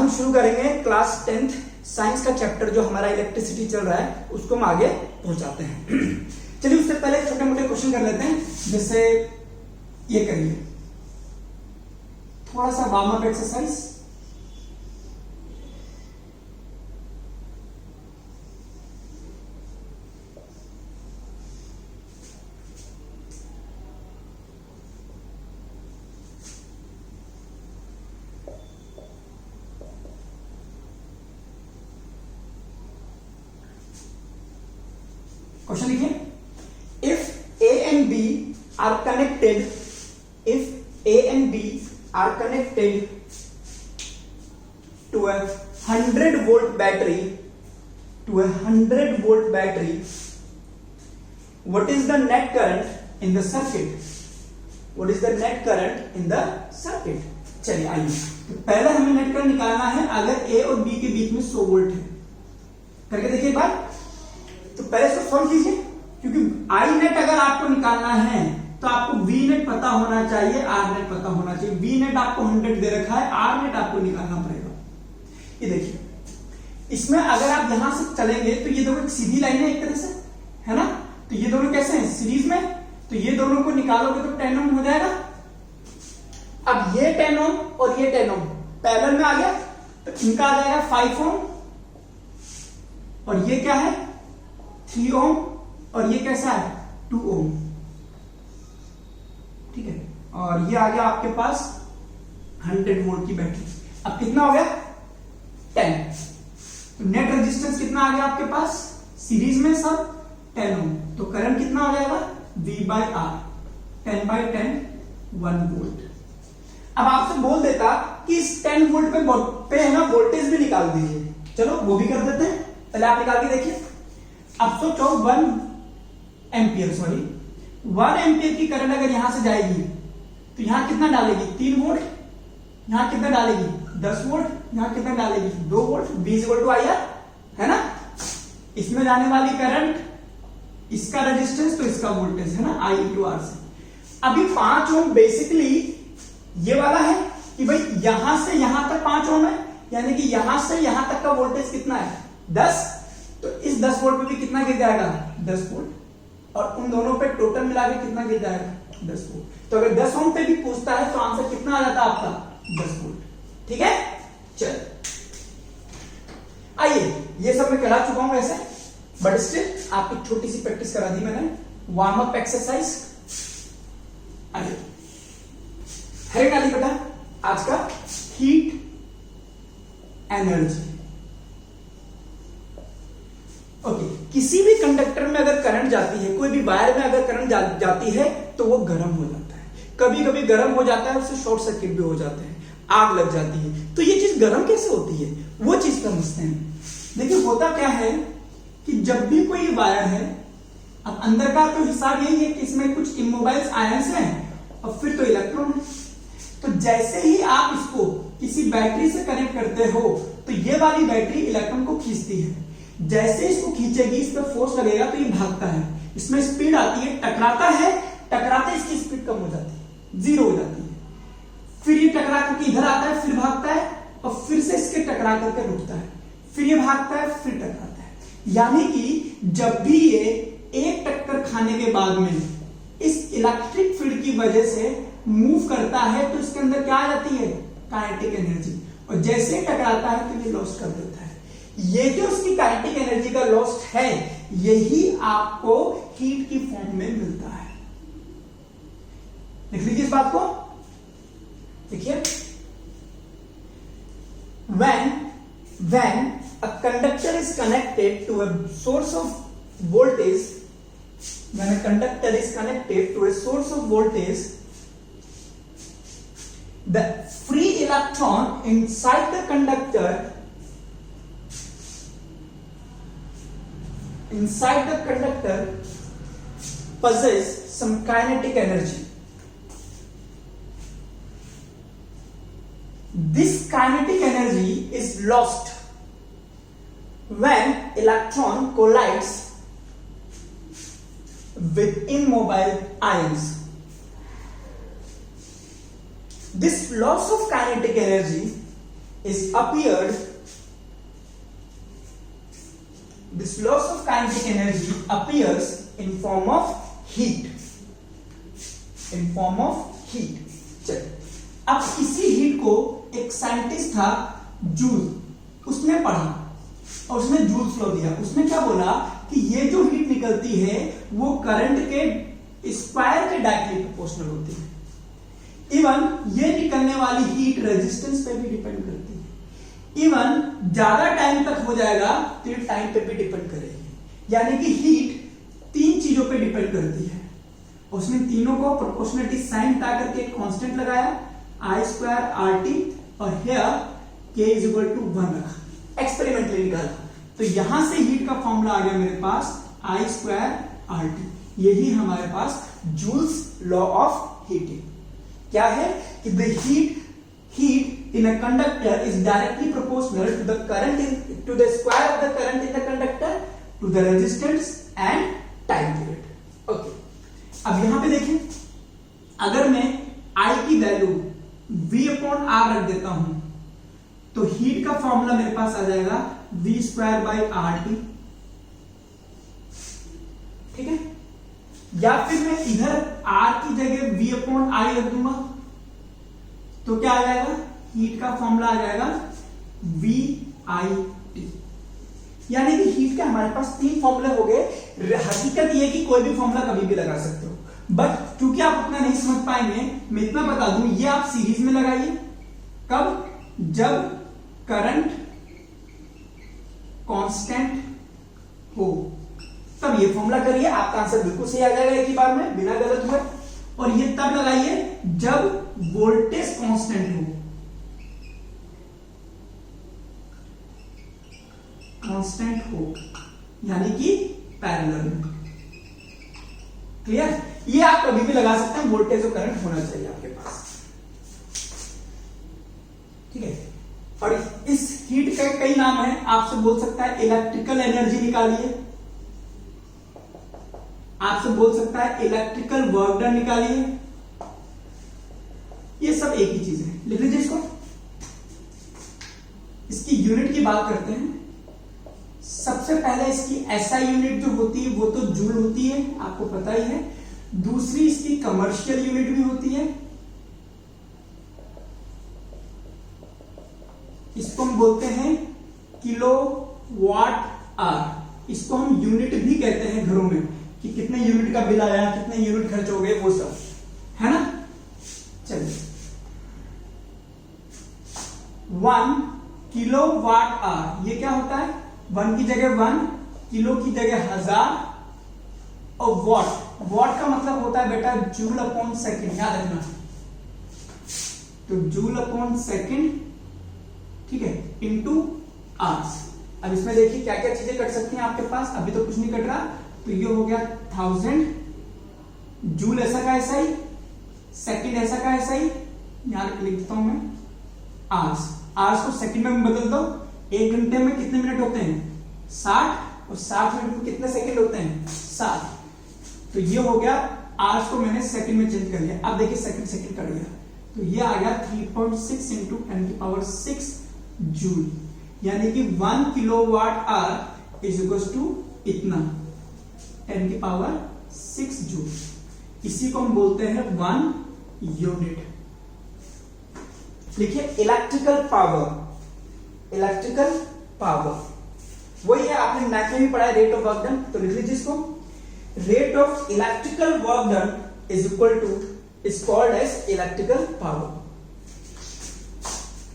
हम शुरू करेंगे क्लास 10th साइंस का चैप्टर जो हमारा इलेक्ट्रिसिटी चल रहा है उसको हम आगे पहुंचाते हैं। चलिए उससे पहले छोटे मोटे क्वेश्चन कर लेते हैं। जैसे ये करिए, थोड़ा सा वार्म अप एक्सरसाइज। क्वेश्चन लिखिए, if A and B are connected, if A and B are connected to a 100 volt battery, to a 100 volt battery, what is the net current in the circuit? What is the net current in the circuit? चलिए आइए, तो पहले हमें net current निकालना है। अगर ए और B के बीच में 100 वोल्ट है, करके देखिए एक बार। तो पहले इसको सॉल्व कीजिए, क्योंकि आई नेट अगर आपको निकालना है तो आपको वी नेट पता होना चाहिए, आर नेट पता होना चाहिए। वी नेट आपको 100 दे रखा है, आर नेट आपको निकालना पड़ेगा। ये देखिए, इसमें अगर आप यहां से चलेंगे तो ये दोनों एक सीधी लाइन है एक तरह से, है ना। तो ये दोनों कैसे हैं, सीरीज में। तो ये दोनों को निकालोगे तो 10 ओम हो जाएगा। अब ये 10 ओम और ये 10 ओम पैरेलल में आ गया, तो इनका आ जाएगा 5 ओम, और ये क्या है 3 ओम, और ये कैसा है 2 ओम, ठीक है। और ये आ गया आपके पास 100 वोल्ट की बैटरी। अब कितना हो गया 10। तो नेट रेजिस्टेंस कितना आ गया आपके पास सीरीज में सब 10 ओम। तो करंट कितना हो जाएगा V बाई आर, 10/10 1 वोल्ट। अब आपसे बोल देता कि इस 10 वोल्ट पे है ना वोल्टेज भी निकाल दीजिए। चलो वो भी कर देते हैं, पहले आप निकाल के देखिए। अब सोचो 1 एम्पियर, सॉरी 1 एम्पियर की करंट अगर यहां से जाएगी तो यहां कितना डालेगी 3 वोल्ट, यहां कितना डालेगी 10 वोल्ट, यहां कितना डालेगी 2 volt. V equal to I R, है ना। इसमें जाने वाली करंट, इसका रेजिस्टेंस तो इसका वोल्टेज है ना, I इंटू आर से। अभी 5 ओम बेसिकली ये वाला है कि भाई यहां से यहां तक 5 ओम है, यानी कि यहां से यहां तक का वोल्टेज कितना है 10। तो इस 10 वोल्ट पे भी कितना गिर जाएगा 10 वोल्ट, और उन दोनों पे टोटल मिला के कितना गिर जाएगा 10 वोल्ट। तो अगर 10 ओम पे भी पूछता है तो आंसर कितना आ जाता आपका 10 वोल्ट, ठीक है। चल आइए, ये सब मैं करा चुका हूं वैसे, बट स्टिल आपकी छोटी सी प्रैक्टिस करा दी मैंने, वार्म अप एक्सरसाइज। आइए हेडिंग डाली बेटा आज का, हीट एनर्जी। ओके, किसी भी कंडक्टर में अगर करंट जाती है, कोई भी वायर में अगर करंट जाती है तो वो गर्म हो जाता है। कभी कभी गर्म हो जाता है, उससे शॉर्ट सर्किट भी हो जाते हैं, आग लग जाती है। तो ये चीज गर्म कैसे होती है वो चीज समझते हैं। देखिए होता क्या है कि जब भी कोई वायर है, अब अंदर का तो हिसाब यही है कि इसमें कुछ इमोबाइल्स आयंस हैं और फिर तो इलेक्ट्रॉन है। तो जैसे ही आप इसको किसी बैटरी से कनेक्ट करते हो तो ये वाली बैटरी इलेक्ट्रॉन को खींचती है। जैसे इसको खींचेगी, इस पर फोर्स लगेगा तो ये भागता है, इसमें स्पीड आती है, टकराता है, टकराते इसकी स्पीड कम हो जाती है, 0 हो जाती है। फिर ये टकरा करके इधर आता है, फिर भागता है, और फिर से इसके टकरा करके रुकता है, फिर ये भागता है, फिर टकराता है। यानी कि जब भी ये एक टक्कर खाने के बाद में इस इलेक्ट्रिक फील्ड की वजह से मूव करता है तो इसके अंदर क्या आ जाती है काइनेटिक एनर्जी, और जैसे ही टकराता है तो ये लॉस कर देता है। ये जो इसकी काइनेटिक एनर्जी का लॉस है, यही आपको हीट की फॉर्म में मिलता है। लिख लीजिए इस बात को, देखिए when a conductor is connected to a source of voltage, when a conductor is connected to a source of voltage, the free electron inside the conductor possess some kinetic energy. This kinetic energy is lost when electron collides with immobile ions. This loss of kinetic energy is appeared, this loss of kinetic energy appears in form of heat, in form of heat. चलिए, अब इसी heat को एक scientist था joule, उसने पढ़ा और उसने जूल्स लॉ दिया। उसने क्या बोला कि ये जो हीट निकलती है वो करंट के स्क्वायर के डायरेक्टली प्रोपोर्शनल होती है। इवन ये निकलने वाली हीट रेजिस्टेंस पे भी डिपेंड करती है। इवन ज्यादा टाइम तक हो जाएगा तो ये टाइम पे भी डिपेंड करेगी। यानी कि हीट 3 चीजों पे डिपेंड करती है। उसने तीनों को प्रोपोर्शनलिटी साइन हटा करके एक कांस्टेंट लगाया I² RT और हियर K = 1 रखा, एक्सपेरिमेंटली निकाला। तो यहां से हीट का फॉर्मूला आ गया मेरे पास I² RT। यही हमारे पास जूल्स लॉ ऑफ हीटिंग क्या है कि the heat in a conductor is directly proportional to the current to the square of the current in the conductor to the resistance and time period. Okay. अब यहां पे देखें, अगर मैं I की वैल्यू V/R रख देता हूं तो हीट का फॉर्मूला मेरे पास आ जाएगा V²/RT। ठीक है, या फिर मैं इधर R की जगह V/I रख दूंगा तो क्या आ जाएगा, हीट का फॉर्मूला आ जाएगा VIT। यानी कि हीट के हमारे पास 3 फॉर्मूले हो गए। हकीकत ये कि कोई भी फॉर्मूला कभी भी लगा सकते हो, बट क्योंकि आप उतना नहीं समझ पाएंगे, मैं इतना बता दूं, ये आप सीरीज में लगाइए। कब? जब करंट कांस्टेंट हो तब ये फॉर्मूला करिए, आपका आंसर बिल्कुल सही आ जाएगा एक ही बार में बिना गलत हुए। और ये तब लगाइए जब वोल्टेज कांस्टेंट हो, कांस्टेंट हो यानी कि पैरेलल में। क्लियर? ये आप कभी भी लगा सकते हैं, वोल्टेज और करंट होना चाहिए आपके पास। ठीक है, और इस हीट का कई नाम है। आपसे बोल सकता है इलेक्ट्रिकल एनर्जी निकालिए, आपसे बोल सकता है इलेक्ट्रिकल वर्क डन निकालिए। ये सब एक ही चीज है, लिख लीजिए इसको। इसकी यूनिट की बात करते हैं। सबसे पहले इसकी एसआई यूनिट जो होती है वो तो जूल होती है, आपको पता ही है। दूसरी इसकी कमर्शियल यूनिट भी होती है, इसको हम बोलते हैं किलोवाट आवर। इसको हम यूनिट भी कहते हैं घरों में कि कितने यूनिट का बिल आया, कितने यूनिट खर्च हो गए, वो सब है ना। चलिए, 1 किलोवाट आवर ये क्या होता है? 1 की जगह 1, किलो की जगह 1000 और वॉट का मतलब होता है बेटा जूल अपॉन सेकेंड, याद रखना। तो जूल अपॉन सेकेंड, ठीक है, इनटू आवर्स। अब इसमें देखिए क्या क्या चीजें कट सकती हैं आपके पास, अभी तो कुछ नहीं कट रहा। तो ये हो गया 1000, जूल ऐसा का ऐसा ही, सेकेंड ऐसा का ऐसा ही, यहां लिख देता हूं मैं आवर्स को सेकेंड में बदल दो। 1 घंटे में कितने मिनट होते हैं? 60, और 60 मिनट में कितने सेकंड होते हैं? 60। तो ये हो गया, आवर्स को मैंने सेकंड में चेंज कर लिया। अब देखिए सेकंड कट गया, तो ये आ गया 3.6 इंटू 10⁶ जूल। यानी कि 1 kilowatt hour is equal to इतना 10⁶ जूल। इसी को हम बोलते हैं 1 यूनिट। देखिए इलेक्ट्रिकल पावर, इलेक्ट्रिकल पावर वही है, आपने मैथ में भी पढ़ा है रेट ऑफ वर्क डन। तो लिख लीजिए इसको, rate of electrical work done is equal to is called as electrical power.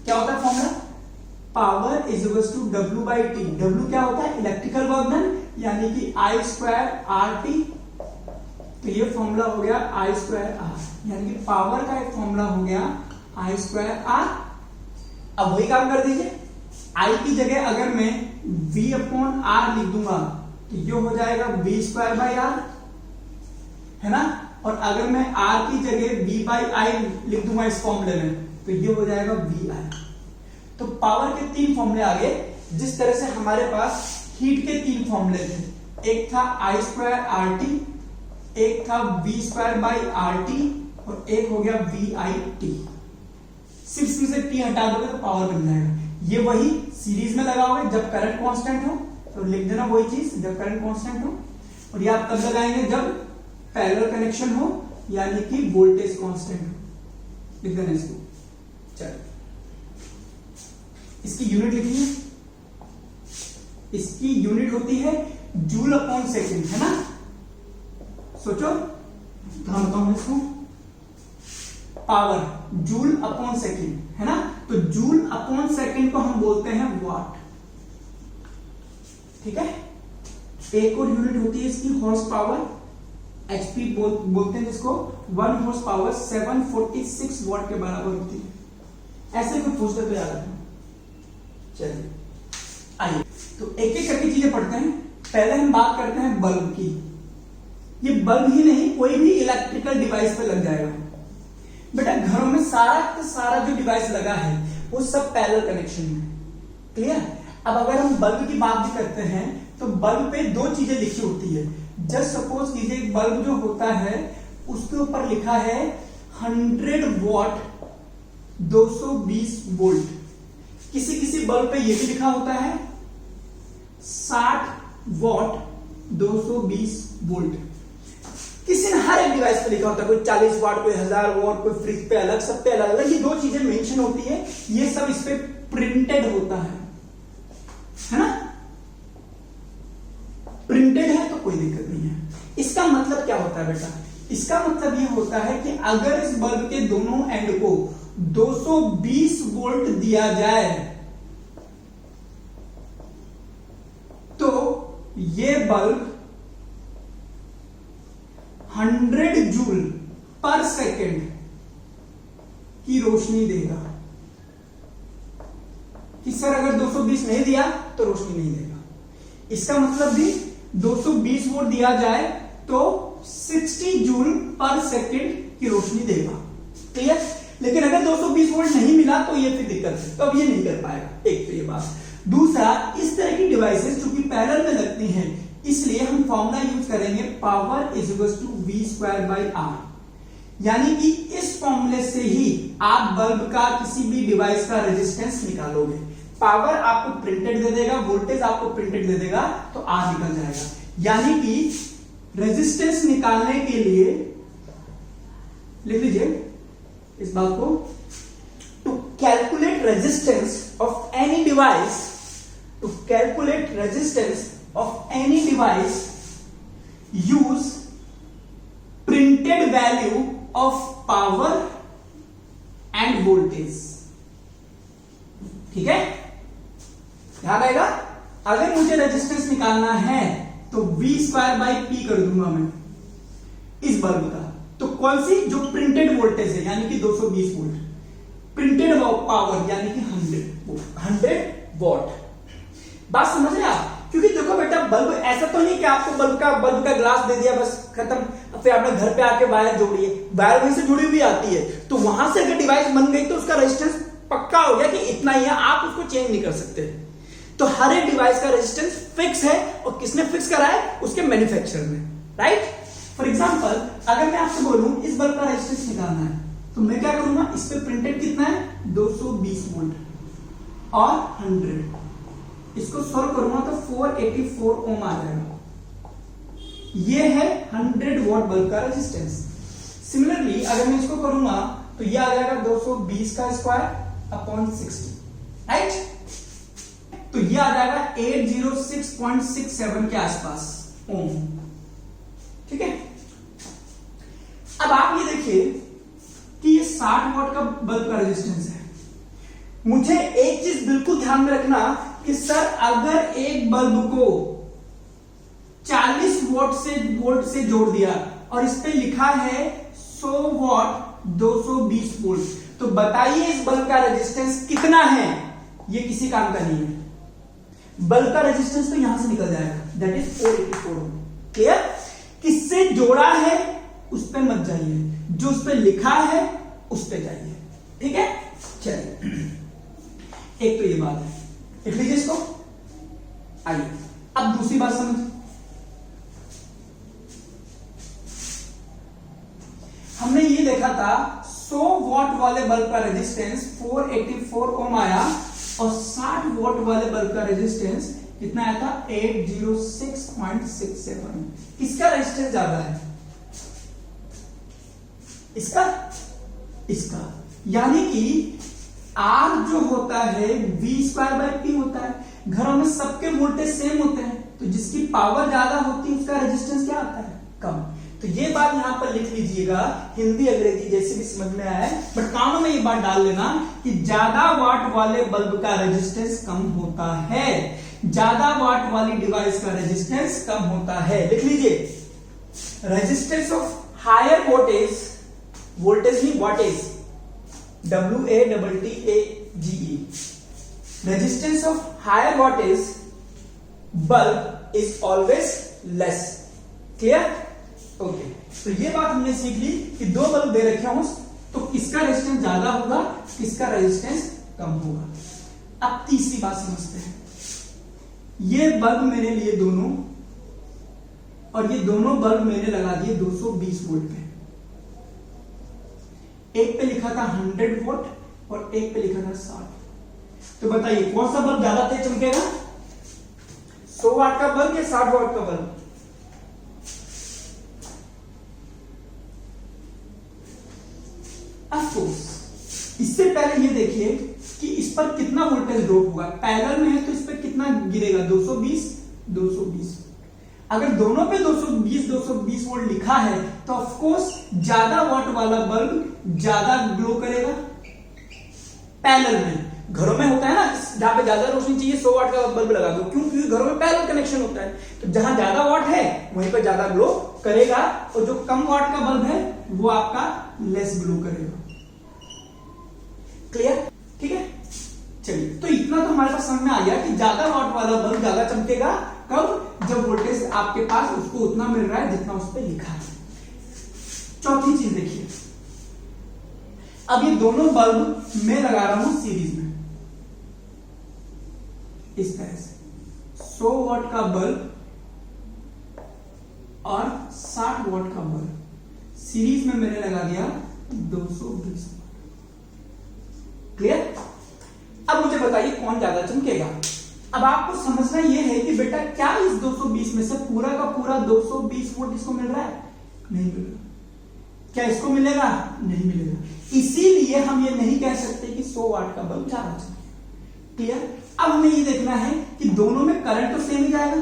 क्या होता है formula? Power is equal to W/T। W क्या होता है? इलेक्ट्रिकल वर्क डन, यानी कि I² RT। तो ये फॉर्मूला हो गया I² R, यानी कि पावर का एक फॉर्मूला हो गया I² R। अब वही काम कर दीजिए, I की जगह अगर मैं V/R लिख दूंगा तो ये हो जाएगा V²/R, है ना। और अगर मैं R की जगह V/I लिख दूंगा इस फॉर्मूले में तो ये हो जाएगा VI। तो पावर के 3 फॉर्मूले आ गए। जिस तरह से हमारे पास हीट के 3 फॉर्मूले थे, एक था I² RT, एक था V²/RT और एक हो गया VIT। सिर्फ इसमें से T हटा दोगे तो पावर बन जाएगा। ये वही सीरीज में लगाओगे जब करंट कांस्टेंट हो, तो लिख देना वही चीज जब करंट कांस्टेंट हो, और ये आप तब लगाएंगे जब पैरेलल कनेक्शन हो यानी कि वोल्टेज कांस्टेंट हो, लिख देना इसको। चलो इसकी यूनिट लिखिए, इसकी यूनिट होती है जूल अपॉन सेकेंड, है ना। सोचो कहां बताऊं इसको, पावर जूल अपॉन सेकेंड, है ना। तो जूल अपॉन सेकेंड को हम बोलते हैं वाट, ठीक है। एक और यूनिट होती है इसकी हॉर्स पावर, एचपी बोलते हैं जिसको। 1 हॉर्स पावर 746 वॉट के बराबर होती है। ऐसे कोई पूछते तो याद रखना। चलिए आइए तो एक एक करके चीजें पढ़ते हैं। पहले हम बात करते हैं बल्ब की। ये बल्ब ही नहीं, कोई भी इलेक्ट्रिकल डिवाइस पे लग जाएगा बेटा। घरों में सारा का सारा जो डिवाइस लगा है वो सब पैरेलल कनेक्शन में, क्लियर। अब अगर हम बल्ब की बात भी करते हैं तो बल्ब पे दो चीजें लिखी होती है। जस्ट सपोज कीजिए एक बल्ब जो होता है उसके ऊपर लिखा है 100 वॉट 220 वोल्ट। किसी किसी बल्ब पे यह भी लिखा होता है 60 वॉट 220 वोल्ट। किसी ने हर एक डिवाइस पे लिखा होता है, कोई 40 वाट, कोई 1000 वॉट, कोई फ्रिज पे अलग, सब पे अलग अलग ये दो चीजें मेंशन होती है। ये सब इस पे प्रिंटेड होता है ना। प्रिंटेड है तो कोई दिक्कत नहीं है। इसका मतलब क्या होता है बेटा, इसका मतलब यह होता है कि अगर इस बल्ब के दोनों एंड को 220 वोल्ट दिया जाए तो ये बल्ब 100 जूल पर सेकेंड की रोशनी देगा। कि सर अगर 220 नहीं दिया तो रोशनी नहीं देगा। इसका मतलब भी 220 वोल्ट दिया जाए तो 60 जूल पर सेकेंड की रोशनी देगा, क्लियर। लेकिन अगर 220 वोल्ट नहीं मिला तो ये फिर दिक्कत है, तो अब ये नहीं कर पाएगा। एक तो ये बात। दूसरा, इस तरह की डिवाइसेस जो कि पैरेलल में लगती हैं, इसलिए हम फॉर्मूला यूज करेंगे power is equal to V square by R। यानी कि इस फॉर्मूले से ही आप बल्ब का किसी भी डिवाइस का रेजिस्टेंस निकालोगे। पावर आपको प्रिंटेड दे देगा, वोल्टेज आपको प्रिंटेड दे देगा, तो R निकल जाएगा। यानी कि रेजिस्टेंस निकालने के लिए लिख लीजिए इस बात को, to calculate resistance of any device, to calculate resistance of any device use printed value of power and voltage, ठीक है। ध्यान आएगा। अगर मुझे रेजिस्टेंस निकालना है तो V स्क्वायर बाई P कर दूंगा मैं इस बल्ब का। तो कौन सी, जो प्रिंटेड वोल्टेज है यानी कि 220 वोल्ट, प्रिंटेड पावर यानी कि 100 वॉट। बात समझ रहे आप। क्योंकि देखो बेटा, बल्ब ऐसा तो नहीं कि आपको बल्ब का ग्लास दे दिया बस खत्म, फिर आपने घर पे आके वायर जोड़िए, वायर वहीं से जुड़ी हुई आती है, तो वहां से अगर डिवाइस बन गई तो उसका रेजिस्टेंस पक्का हो गया कि इतना ही है, आप उसको चेंज नहीं कर सकते। तो हर एक डिवाइस का रेजिस्टेंस फिक्स है, और किसने फिक्स करा है, उसके मैन्युफैक्चरर ने, राइट। फॉर एग्जाम्पल अगर मैं आपसे बोलूं इस बल्ब का रेजिस्टेंस निकालना है तो मैं क्या करूंगा, इस पे प्रिंटेड कितना है 220 वोल्ट और 100, इसको सॉल्व करूंगा तो 484 ओम आ जाएगा। ये है 100 वॉट बल्ब का रेजिस्टेंस। सिमिलरली अगर मैं इसको करूंगा तो ये आ जाएगा 220 का स्क्वायर अपॉन 60, राइट। तो ये आ जाएगा 806.67 के आसपास ओम, ठीक है। अब आप ये देखिए कि ये 60 वॉट का बल्ब का रेजिस्टेंस है। मुझे एक चीज बिल्कुल ध्यान में रखना कि सर अगर एक बल्ब को 40 वोल्ट से जोड़ दिया और इस पे लिखा है 100 वॉट 220 वोल्ट, तो बताइए इस बल्ब का रेजिस्टेंस कितना है। ये किसी काम का नहीं है। बल्ब का रेजिस्टेंस तो यहां से निकल जाएगा, दैट इज 484 ओम, क्लियर। किससे जोड़ा है उस पे मत जाइए, जो उस पे लिखा है उस पे जाइए, ठीक है। चलिए एक तो ये बात है, लिख लीजिए इसको। आइए अब दूसरी बात समझ। हमने ये देखा था 100 वॉट वाले बल्ब का रेजिस्टेंस 484 ओम आया, और 60 वोल्ट वाले बल्ब का रेजिस्टेंस कितना आया था 806.67। किसका रेजिस्टेंस ज्यादा है? इसका इसका यानी कि R जो होता है V²/P होता है। घरों में सबके वोल्टेज सेम होते हैं, तो जिसकी पावर ज्यादा होती है उसका रेजिस्टेंस क्या आता है? कम। तो ये बात यहां पर लिख लीजिएगा, हिंदी अंग्रेजी जैसे भी समझ में आया है, बट कानों में ये बात डाल लेना कि ज्यादा वाट वाले बल्ब का रेजिस्टेंस कम होता है, ज्यादा वाट वाली डिवाइस का रेजिस्टेंस कम होता है। लिख लीजिए, resistance of higher voltage, voltage नहीं wattage, WATTAGE, resistance of higher wattage bulb is always less. Clear? Okay, तो ये बात हमने सीख ली कि दो बल्ब दे रखे हो तो किसका रेजिस्टेंस ज्यादा होगा, किसका रेजिस्टेंस कम होगा। अब तीसरी बात समझते हैं। ये बल्ब मैंने लिए दोनों, और ये दोनों बल्ब मैंने लगा दिए 220 वोल्ट पे। एक पे लिखा था 100 वोल्ट और एक पे लिखा था 60। तो बताइए कौन सा बल्ब ज्यादा तेज चमकेगा, 100 वाट का बल्ब या 60 वाट का बल्ब? अफकोर्स, इससे पहले ये देखिए कि इस पर कितना वोल्टेज ड्रॉप होगा। पैरेलल में है तो इस पर कितना गिरेगा, 220। अगर दोनों पे 220 वोल्ट लिखा है तो ऑफकोर्स ज्यादा वाट वाला बल्ब ज्यादा ग्लो करेगा। पैरेलल में घरों में होता है ना, जहां पे ज्यादा रोशनी चाहिए 100 वाट का बल्ब लगा दो, क्यों? क्योंकि घरों में पैरेलल कनेक्शन होता है, तो जहां ज्यादा वाट है वहीं पर ज्यादा ग्लो करेगा, और जो कम वाट का बल्ब है वो आपका लेस ग्लो करेगा। क्लियर? ठीक है, चलिए, तो इतना तो हमारे पास समझ में आ गया कि ज्यादा वाट वाला बल्ब ज्यादा चमकेगा। कब? जब वोल्टेज आपके पास उसको उतना मिल रहा है जितना उस पर लिखा है। चौथी चीज देखिए, अब ये दोनों बल्ब मैं लगा रहा हूं सीरीज में, इस तरह से 100 वाट का बल्ब और 60 वाट का बल्ब सीरीज में मैंने लगा दिया 220। क्लियर? अब मुझे बताइए कौन ज्यादा चमकेगा। अब आपको समझना यह है कि बेटा क्या इस 220 में से पूरा का पूरा 220 वोल्ट इसको मिल रहा है? नहीं मिल रहा। क्या इसको मिलेगा? नहीं मिलेगा। इसीलिए हम ये नहीं कह सकते कि 100 वाट का बल्ब ज्यादा चमकेगा। क्लियर? अब हमें ये देखना है कि दोनों में करंट तो सेम ही जाएगा,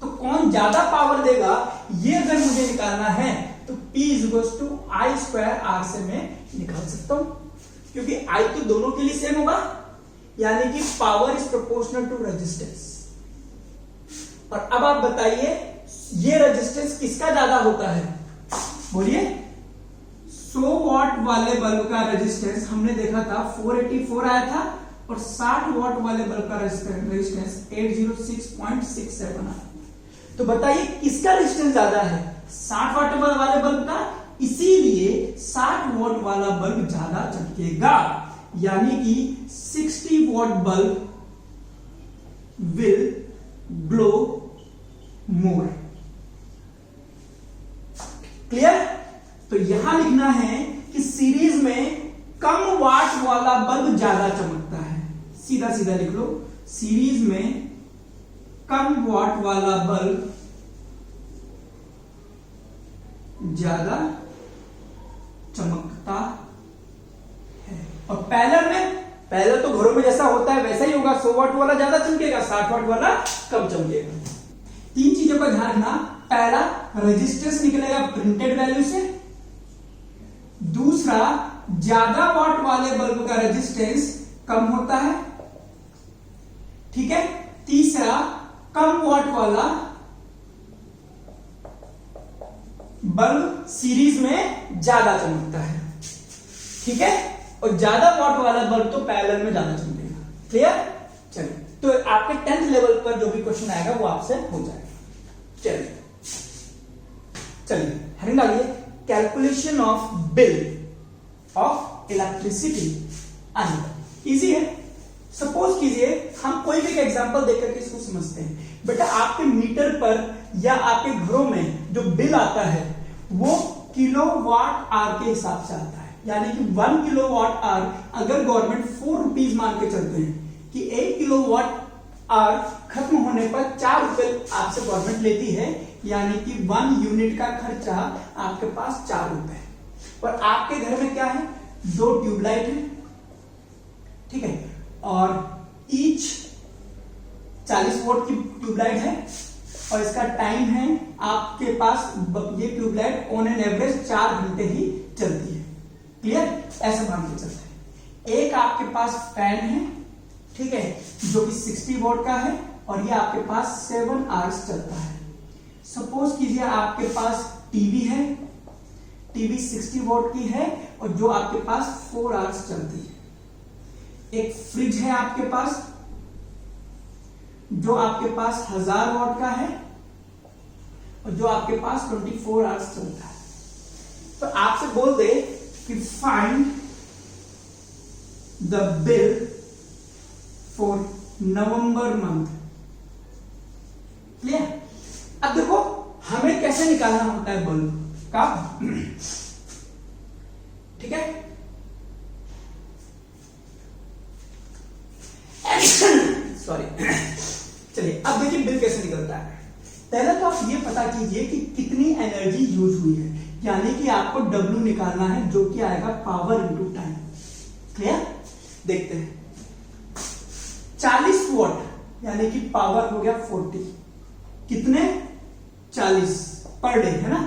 तो कौन ज्यादा पावर देगा ये अगर मुझे निकालना है तो P=I²R से मैं निकाल सकता हूं, क्योंकि I तो दोनों के लिए सेम होगा, यानी कि power is proportional to resistance. और अब आप बताइए ये रेजिस्टेंस किसका ज्यादा होता है? बोलिए। 100 वाट वाले बल्ब का रेजिस्टेंस हमने देखा था 484 आया था, और 60 वाट वाले बल्ब का रेजिस्टेंस 806.67 आया। तो बताइए किसका रेजिस्टेंस ज्यादा है? 60 वाट वाले बल्ब का। इसीलिए 60 वाट वाला बल्ब ज्यादा चमकेगा, यानी कि 60 watt bulb will glow more. Clear? तो यहां लिखना है कि सीरीज में कम वाट वाला बल्ब ज्यादा चमकता है। सीधा सीधा लिख लो, सीरीज में कम वाट वाला बल्ब ज्यादा चमकता है। और पैरेलल में, पैरेलल तो घरों में जैसा होता है वैसा ही होगा, 100 वाट वाला ज्यादा चमकेगा, 60 वाट वाला कम चमकेगा। 3 चीजों का ध्यान रखना। पहला, रेजिस्टेंस निकलेगा प्रिंटेड वैल्यू से। दूसरा, ज्यादा वाट वाले बल्ब का रेजिस्टेंस कम होता है। ठीक है। तीसरा, कम वाट वाला बल्ब सीरीज में ज्यादा चमकता है। ठीक है। और ज्यादा वाट वाला बल्ब तो पैरेलल में ज्यादा चमकेगा। क्लियर? चलिए, तो आपके 10th लेवल पर जो भी क्वेश्चन आएगा वो आपसे हो जाएगा। चलिए हेडिंग डालिए, calculation of bill of electricity. Easy है। सपोज कीजिए हम कोई भी एग्जांपल देकर के इसको समझते हैं। बेटा आपके मीटर पर या आपके घरों में जो बिल आता है वो किलोवाट आवर के हिसाब से आता है। यानी कि 1 किलोवाट आवर अगर गवर्नमेंट 4 रुपीज मान के चलते हैं कि 1 किलोवाट आवर खत्म होने पर 4 रुपए आपसे गवर्नमेंट लेती है, यानी कि 1 यूनिट का खर्चा आपके पास 4 रुपए। और आपके घर में क्या है, 2 ट्यूबलाइट है, ठीक है, और ईच 40 वोल्ट की ट्यूबलाइट है और इसका टाइम है आपके पास, ये ट्यूबलाइट ऑन एन एवरेज 4 घंटे ही चलती है। क्लियर, ऐसे मान के चलते हैं। एक आपके पास फैन है, ठीक है, जो कि 60 वोल्ट का है और ये आपके पास 7 आवर्स चलता है। सपोज कीजिए आपके पास टीवी है, टीवी 60 वोल्ट की है और जो आपके पास 4 आवर्स चलती है। एक फ्रिज है आपके पास जो आपके पास 1000 वॉट का है और जो आपके पास 24 आवर्स चलता है। तो आपसे बोल दे कि find the bill for November month. Clear? अब देखो हमें कैसे निकालना होता है बल्ब का, ठीक है, सॉरी। चलिए अब देखिए बिल कैसे निकलता है। पहले तो आप ये पता कीजिए कि कितनी एनर्जी यूज हुई है, यानी कि आपको W निकालना है जो कि आएगा पावर इनटू टाइम। क्लियर? देखते हैं। 40 वॉट यानी कि पावर हो गया 40, कितने 40 पर डे है ना।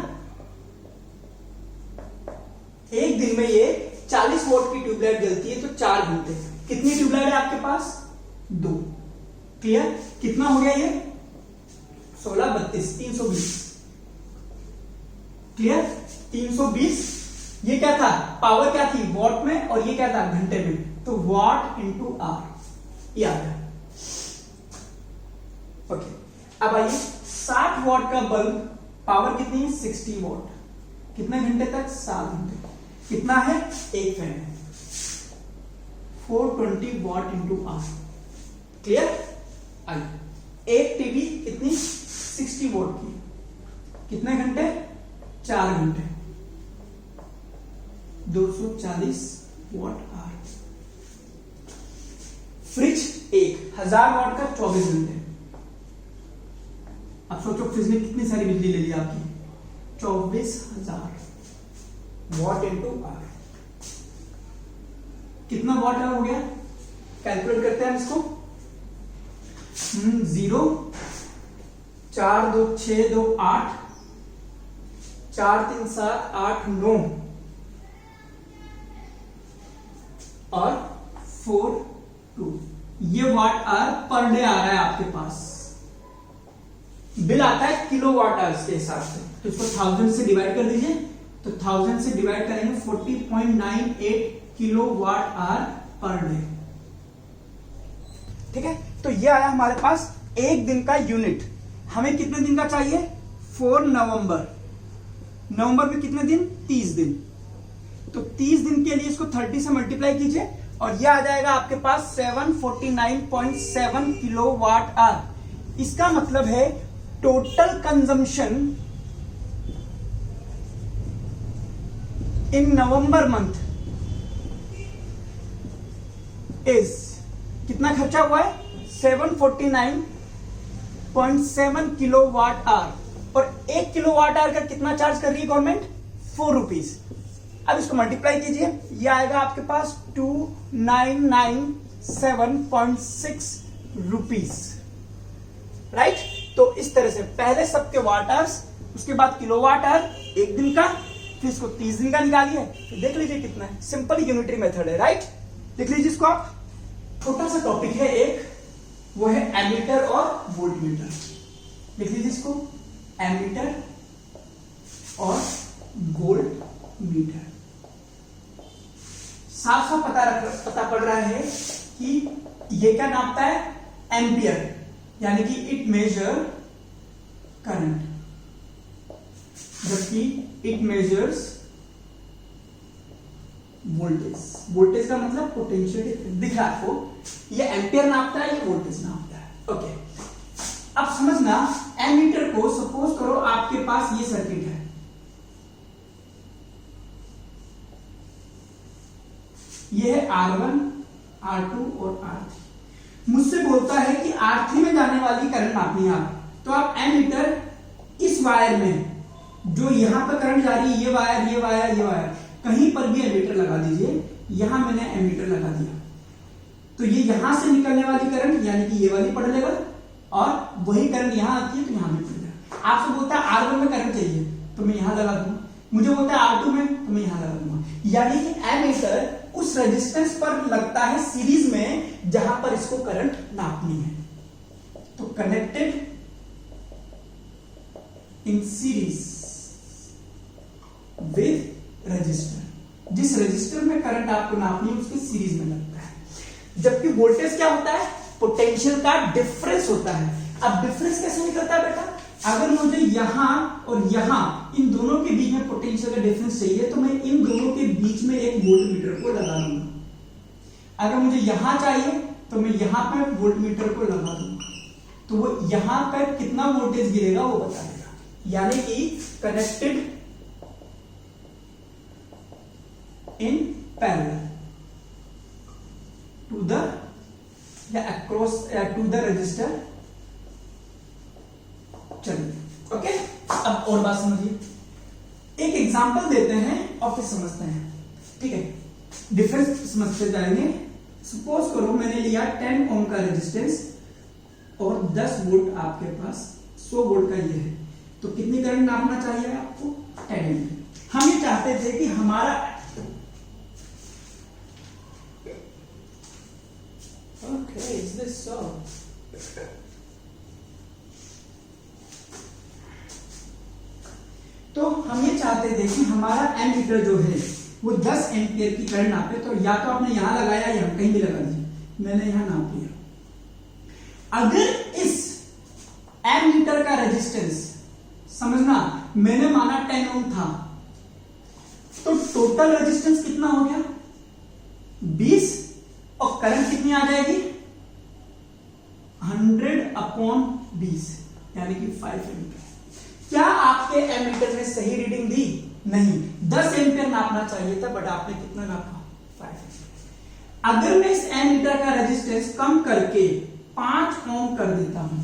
एक दिन में ये 40 वोल्ट की ट्यूबलाइट जलती है तो 4 घंटे। कितनी ट्यूबलाइट है आपके पास? 2। क्लियर? कितना हो गया ये? 16 32 320। क्लियर? 320। ये क्या था? पावर क्या थी वॉट में और ये क्या था घंटे में, तो वॉट इंटू आवर ये आ गया। ओके, अब आइए 60 वॉट का बल्ब पावर कितनी है? 60 वॉट। कितने घंटे तक? 7 घंटे। कितना है? एक फैन है, 420 वॉट इंटू आवर। क्लियर? आइए एक टीवी कितनी? 60 वॉट की, कितने घंटे? 4 घंटे, 240 वॉट आवर। फ्रिज 1000 वॉट का 24 घंटे। अब सोचो फ्रिज ने कितनी सारी बिजली ले ली आपकी? 24,000 वॉट इंटू आवर। कितना वॉट आवर हो गया? कैलकुलेट करते हैं इसको। 0 4 2 6 2 8 4 3 7 8 9 और 4 2। ये वाट आवर पर डे आ रहा है आपके पास। बिल आता है किलो वाट आवर्स के हिसाब से, तो इसको 1000 से डिवाइड कर दीजिए। तो 1000 से डिवाइड करेंगे 40.98 kilowatt hour per day. ठीक है, तो ये आया हमारे पास एक दिन का यूनिट। हमें कितने दिन का चाहिए? 4 नवंबर। नवंबर में कितने दिन? 30 दिन। तो 30 दिन के लिए इसको 30 से मल्टीप्लाई कीजिए और ये आ जाएगा आपके पास 749.7 किलो वाट आवर। इसका मतलब है total consumption in November month is, कितना खर्चा हुआ है? 749.7 किलो वाट आवर। और 1 किलो वाट आवर का कितना चार्ज कर रही है गवर्नमेंट? 4 रुपीज। अब इसको मल्टीप्लाई कीजिए, ये आएगा आपके पास 2997.6 रुपीज। राइट? तो इस तरह से पहले सबके वाट आवर्स, उसके बाद किलो वाट आवर एक दिन का, फिर इसको 30 दिन का निकालिए, फिर देख लीजिए कितना है। सिंपल यूनिटरी मेथड है। राइट? देख लीजिए इसको आप। छोटा सा टॉपिक है एक, वो है एमीटर और वोल्टमीटर। लिख लीजिए इसको, एमीटर और वोल्टमीटर। साफ साफ पता पड़ रहा है कि ये क्या नापता है? एम्पियर, यानी कि इट मेजर करंट, जबकि इट मेजर्स वोल्टेज। वोल्टेज का मतलब पोटेंशियल डिफरेंस। दिख रहा है आपको? ये एम्पियर नापता है, ये वोल्टेज नापता है। ओके, अब समझना, एमीटर को सपोज करो आपके पास ये सर्किट है, R1, R2 और R3। मुझसे बोलता है कि R3 में जाने वाली करंट नापनी है आप, तो आप एमीटर इस वायर में जो यहां पर करंट जा रही है, ये वायर ये वायर ये वायर, कहीं पर भी एमीटर लगा दीजिए। यहां मैंने एमीटर लगा दिया तो ये यहां से निकलने वाली करंट यानी कि ये वाली पढ़ लेगा, और वही करंट यहां आती है तो यहां भी पढ़ लेगा। आपसे बोलता है R1 में करंट चाहिए तो मैं यहां लगा दूंगा, मुझे बोलता है R2 में तो मैं यहां लगा दूंगा। यानी कि एमीटर उस रेजिस्टेंस पर लगता है सीरीज में जहां पर इसको करंट नापनी है। तो connected in series with register, जिस रजिस्टर में करंट आपको नापनी है उसके सीरीज में लगता है। जबकि वोल्टेज क्या होता है, पोटेंशियल का डिफरेंस होता है। अब डिफरेंस कैसे निकलता है बेटा, अगर मुझे यहां और यहां इन दोनों के बीच में पोटेंशियल का डिफरेंस चाहिए तो मैं इन दोनों के बीच में एक वोल्टमीटर को लगा दूंगा। अगर मुझे यहां चाहिए तो मैं यहां पर वोल्टमीटर को लगा दूंगा, तो वो यहां पर कितना वोल्टेज गिरेगा वो बता देगा। यानी कि connected in parallel to the या अक्रॉस टू द रजिस्टर। चलिए ओके, अब और बात समझिए, एक एग्जांपल देते हैं और फिर समझते हैं, ठीक है। डिफरेंस समझते जाएंगे। सपोज करो मैंने लिया 10 ओम का रेजिस्टेंस और 10 वोल्ट आपके पास 100 वोल्ट का ये है, तो कितनी करंट नापना चाहिए आपको, 10 एम्पीयर। हम ये चाहते थे कि हमारा Okay, is this so? तो हम ये चाहते थे कि हमारा एमीटर जो है वो 10 एम्पियर की करंट नापे, तो या तो आपने यहां लगाया या कहीं भी लगा दीजिए, मैंने यहां नाप लिया। अगर इस एमीटर का रेजिस्टेंस समझना, मैंने माना 10 ओम था, तो टोटल रेजिस्टेंस कितना हो गया 20, और करंट कितनी आ जाएगी 100/20 यानी कि 5 एम्पियर। क्या आपके एमीटर ने सही रीडिंग दी? नहीं, 10 एम्पियर नापना चाहिए था, बट आपने कितना नापा 5 एम्पियर। अगर मैं इस एमीटर का रेजिस्टेंस कम करके 5 ओम कर देता हूं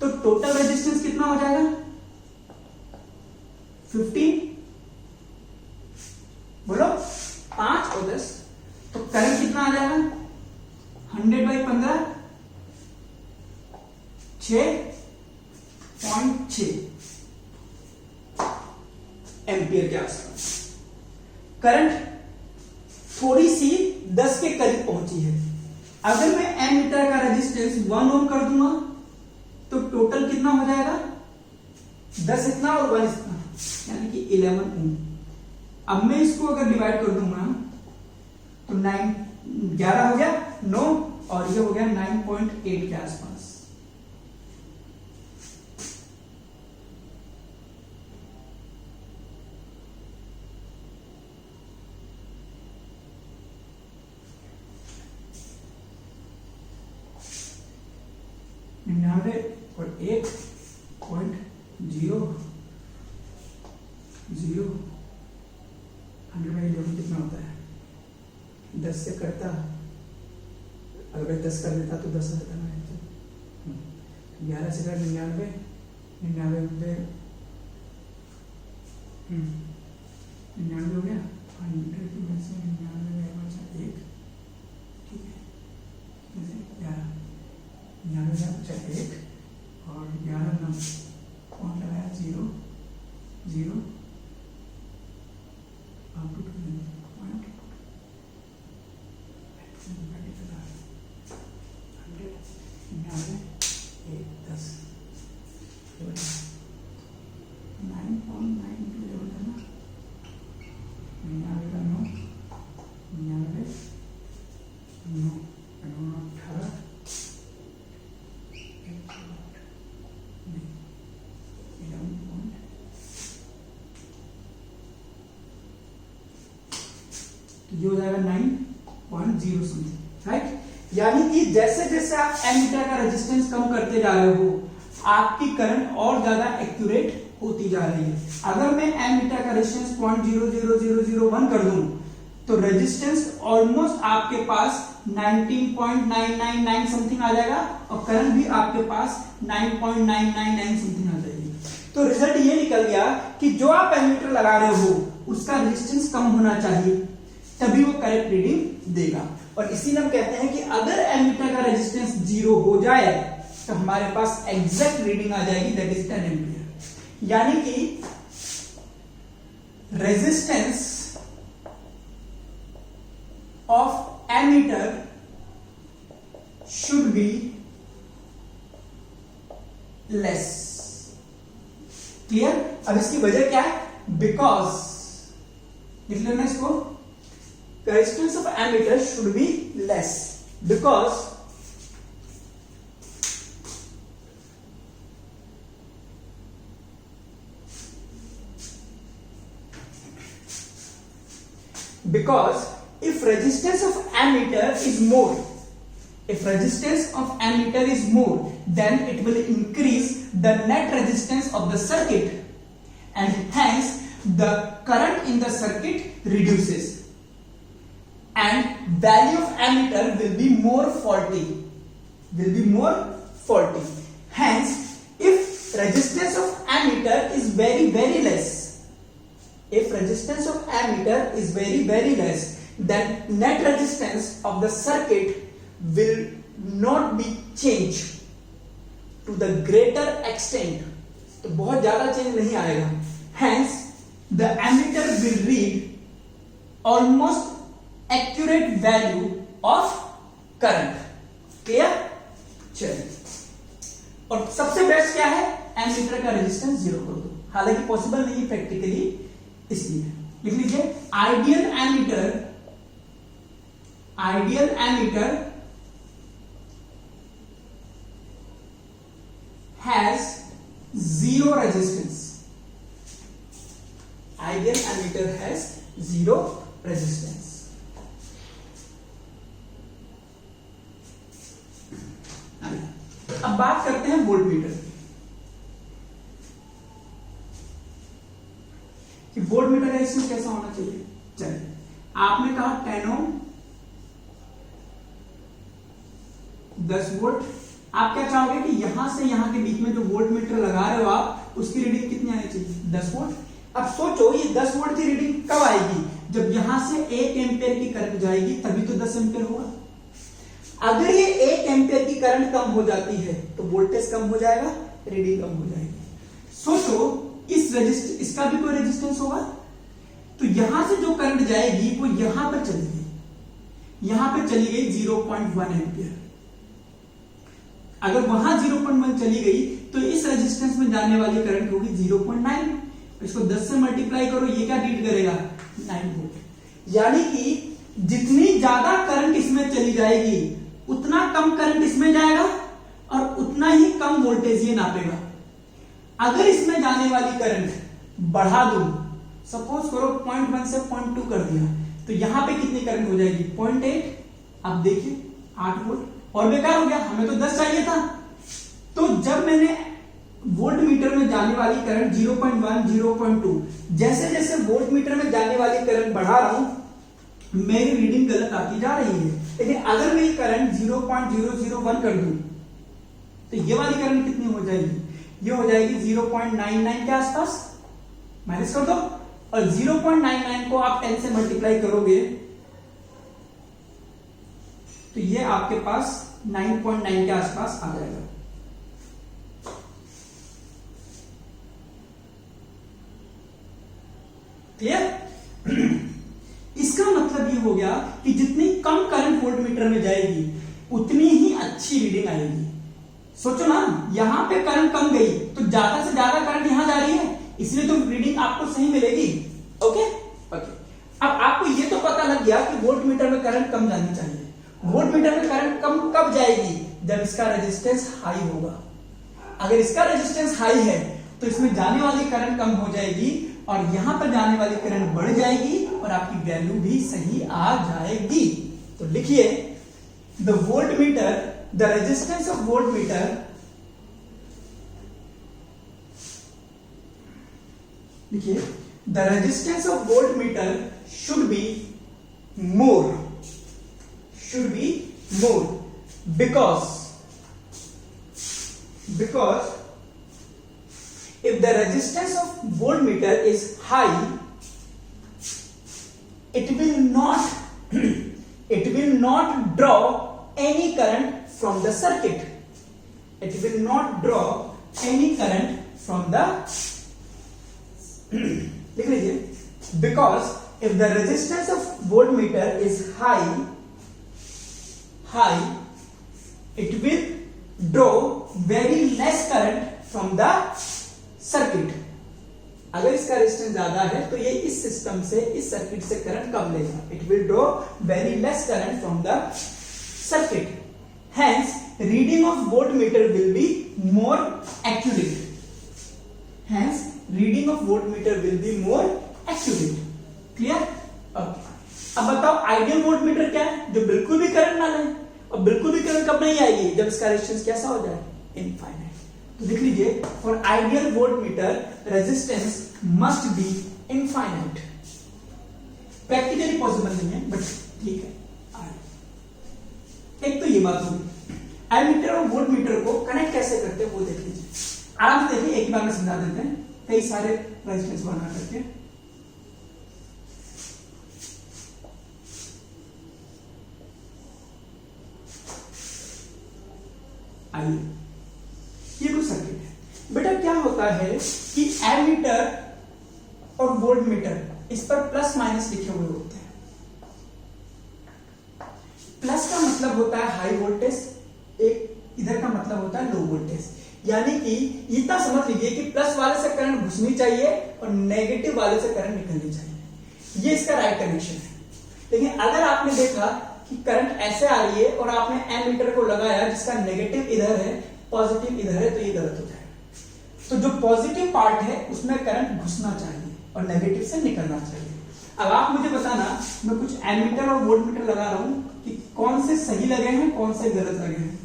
तो टोटल रेजिस्टेंस कितना हो जाएगा 15, बोलो 5 और 10, तो करंट कितना आ जाएगा 100/15, 6.6 एम्पियर के आसपास। करंट थोड़ी सी 10 के करीब पहुंची है। अगर मैं एमीटर का रेजिस्टेंस 1 ओम कर दूंगा तो टोटल कितना हो जाएगा 10 इतना और 1 इतना, यानी कि 11 ओम। अब मैं इसको अगर डिवाइड कर दूंगा तो 11 हो गया 9 और ये हो गया 9.8 के आसपास। और 1.00 100/11 कितना होता है 10 से करता, अगर 10 कर देता तो 10 रहता ना, 11 से कर 99 हो गया 100 में से 99 बचा 1, ठीक है, 11 बचा 1 और 11 नंबर कौन लगाया 0 0 आप टू पॉइंट 10 ये हो जाएगा 9.0 समथिंग, राइट। यानी कि जैसे जैसे आप एमीटर का रेजिस्टेंस कम करते जा रहे हो आपकी करंट और ज्यादा एक्यूरेट होती जा रही है। अगर मैं एमीटर का रेजिस्टेंस 0.00001 कर दूं तो रेजिस्टेंस ऑलमोस्ट आपके पास 19.999 समथिंग आ जाएगा और करंट भी आपके पास 9.999 समथिंग आ जाएगी। तो रिजल्ट ये निकल गया कि जो आप एमीटर लगा रहे हो उसका रेजिस्टेंस कम होना चाहिए, तभी वो करेक्ट रीडिंग देगा। और इसीलिए हम कहते हैं कि अगर एमीटर का रेजिस्टेंस 0 हो जाए तो हमारे पास एग्जैक्ट रीडिंग आ जाएगी, दैट इज 10 एम्पियर। यानी कि resistance of ammeter should be less. Clear? अब इसकी वजह क्या है? बिकॉज लिख लेना इसको, resistance of ammeter should be less because if resistance of ammeter is more, then it will increase the net resistance of the circuit and hence the current in the circuit reduces and value of ammeter will be more faulty. Hence, if resistance of ammeter is very less, then net resistance of the circuit will not be changed to the greater extent, तो बहुत ज्यादा change नहीं आएगा। Hence the ammeter will read almost accurate value of current. Clear? चलिए, और सबसे best क्या है, एमीटर का रेजिस्टेंस 0 कर दो। हालांकि पॉसिबल नहीं है प्रैक्टिकली, इसलिए लिख लीजिए ideal ammeter has zero resistance. Ideal ammeter has zero resistance. अब बात करते हैं वोल्टमीटर की, कि वोल्टमीटर का रेजिस्टेंस कैसा होना चाहिए। चलिए, आपने कहा 10 ओम 10 वोल्ट, आप क्या चाहोगे कि यहां से यहां के बीच में जो वोल्ट मीटर लगा रहे हो आप, उसकी रीडिंग कितनी आनी चाहिए, 10 वोल्ट। अब सोचो ये 10 वोल्ट की रीडिंग कब आएगी, जब यहां से 1 एम्पियर की करंट जाएगी, तभी तो 10 एम्पियर होगा। अगर ये 1 एम्पियर की करंट कम हो जाती है तो वोल्टेज कम हो जाएगा, रीडिंग कम हो जाएगी। सोचो इसका भी कोई रेजिस्टेंस होगा, तो यहां से जो करंट जाएगी वो यहां पर चली गई, यहां पर चली गई 0.1 एम्पियर। अगर वहां 0.1 चली गई तो इस रेजिस्टेंस में जाने वाली करंट होगी 0.9, इसको 10 से मल्टीप्लाई करो, ये क्या रीड करेगा, 9 वोल्ट। यानी कि जितनी ज्यादा करंट इसमें चली जाएगी उतना कम करंट इसमें जाएगा और उतना ही कम वोल्टेज ये नापेगा। अगर इसमें जाने वाली करंट बढ़ा दूं, सपोज करो 0.1 से 0.2 कर दिया, तो यहां पे कितनी करंट हो जाएगी, 0.8। अब देखिए 8 वोल्ट और बेकार हो गया, हमें तो 10 चाहिए था। तो जब मैंने वोल्ट मीटर में जाने वाली करंट 0.1 0.2, जैसे जैसे वोल्ट मीटर में जाने वाली करंट बढ़ा रहा हूं, मेरी रीडिंग गलत आती जा रही है। लेकिन अगर मैं ये करंट 0.001 कर दूं तो ये वाली करंट कितनी हो जाएगी, ये हो जाएगी 0.99 के आसपास, माइनस कर दो, और 0.99 को आप 10 से मल्टीप्लाई करोगे तो ये आपके पास 9.9 के आसपास आ जाएगा। क्लियर? इसका मतलब ये हो गया कि जितनी कम करंट वोल्टमीटर में जाएगी उतनी ही अच्छी रीडिंग आएगी। सोचो ना, यहां पे करंट कम गई तो ज्यादा से ज्यादा करंट यहां जा रही है, इसलिए तो रीडिंग आपको सही मिलेगी। ओके ओके, अब आपको ये तो पता लग गया कि वोल्टमीटर में करंट कम जानी चाहिए। वोल्टमीटर में करंट कम कब जाएगी, जब इसका रेजिस्टेंस हाई होगा। अगर इसका रेजिस्टेंस हाई है तो इसमें जाने वाली करंट कम हो जाएगी और यहां पर जाने वाली करंट बढ़ जाएगी और आपकी वैल्यू भी सही आ जाएगी। तो लिखिए the voltmeter, the resistance of voltmeter, लिखिए the resistance of voltmeter should be more, should be more, because if the resistance of voltmeter is high, it will not draw any current from the circuit. It will not draw any current from the लिख लीजिए, because if the resistance of voltmeter is high, it will draw very less current from the circuit. अगर इसका resistance ज्यादा है तो ये इस system से, इस सर्किट से करंट कम लेगा. It will draw very less current from the circuit. Hence reading of voltmeter will be more accurate. Clear? Okay. अब बताओ आइडियल वोल्टमीटर क्या है? जो बिल्कुल भी करंट ना ले. और बिल्कुल भी करंट कब नहीं आएगी? जब इसका रेजिस्टेंस कैसा हो जाए? इनफाइनाइट. तो देख लीजिए, for ideal voltmeter resistance must be infinite. Practically possible नहीं है, बट ठीक है. एक तो ये बात होगी. एमीटर और वोल्टमीटर को कनेक्ट कैसे करते हैं वो देख लीजिए. आराम से देखिए, एक बार में समझा देते हैं कई सारे रेजिस्टेंस बना करके. आइए, ये कुछ सर्किट है. बेटा क्या होता है कि एमीटर और वोल्टमीटर इस पर प्लस माइनस लिखे हुए होते हैं. प्लस का मतलब होता है हाई वोल्टेज, एक इधर का मतलब होता है लो वोल्टेज. यानी कि इतना समझ लीजिए कि प्लस वाले से करंट घुसनी चाहिए और नेगेटिव वाले से करंट निकलनी चाहिए. ये इसका राइट कनेक्शन है. लेकिन अगर आपने देखा कि करंट ऐसे आ रही है और आपने एमीटर को लगाया जिसका नेगेटिव इधर है, पॉजिटिव इधर है, तो ये गलत हो जाएगा. तो जो पॉजिटिव पार्ट है उसमें करंट घुसना चाहिए और नेगेटिव से निकलना चाहिए. अब आप मुझे बताना, मैं कुछ एमीटर और वोल्टमीटर लगा रहा हूं कि कौन से सही लगे हैं, कौन से गलत लगे हैं.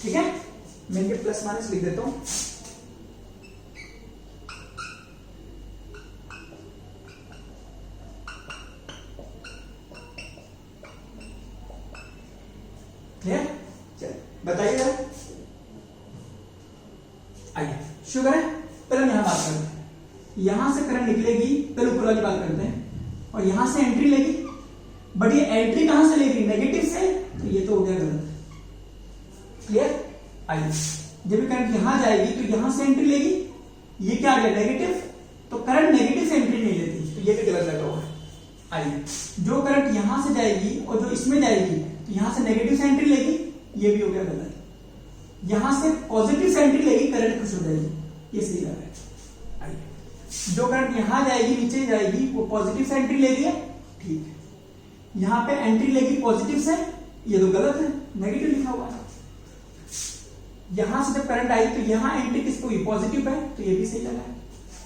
ठीक है, मैं इनके प्लस माइनस लिख देता हूं. क्लियर? चलिए बताइए जरा. आइए शुरू करें. पहले यहां बात करते हैं. यहां से करंट निकलेगी, पहले ऊपर वाली बात करते हैं, और यहां से एंट्री लेगी. बट ये एंट्री कहां से लेगी? नेगेटिव से. तो ये तो हो गया गलत. क्लियर? आइए, जब करंट यहां जाएगी तो यहां से एंट्री लेगी. ये क्या आ गया? नेगेटिव. तो करंट नेगेटिव से एंट्री नहीं लेती, तो ये भी गलत लगा हुआ है. आइए, जो करंट यहां से जाएगी और जो इसमें जाएगी तो यहां से नेगेटिव से एंट्री लेगी, ये भी हो गया गलत. यहां से पॉजिटिव से एंट्री लेगी, करंट खुश हो जाएगी, ये सही लग रहा है. आइए, जो करंट यहां जाएगी, नीचे जाएगी, वो पॉजिटिव से एंट्री ले रही है, ठीक है. यहां पे एंट्री लेगी पॉजिटिव से, ये तो गलत है, नेगेटिव लिखा हुआ है. यहां से जब करंट आई तो यहां एंट्री किसको हुई? पॉजिटिव है, तो ये भी सही लगा है.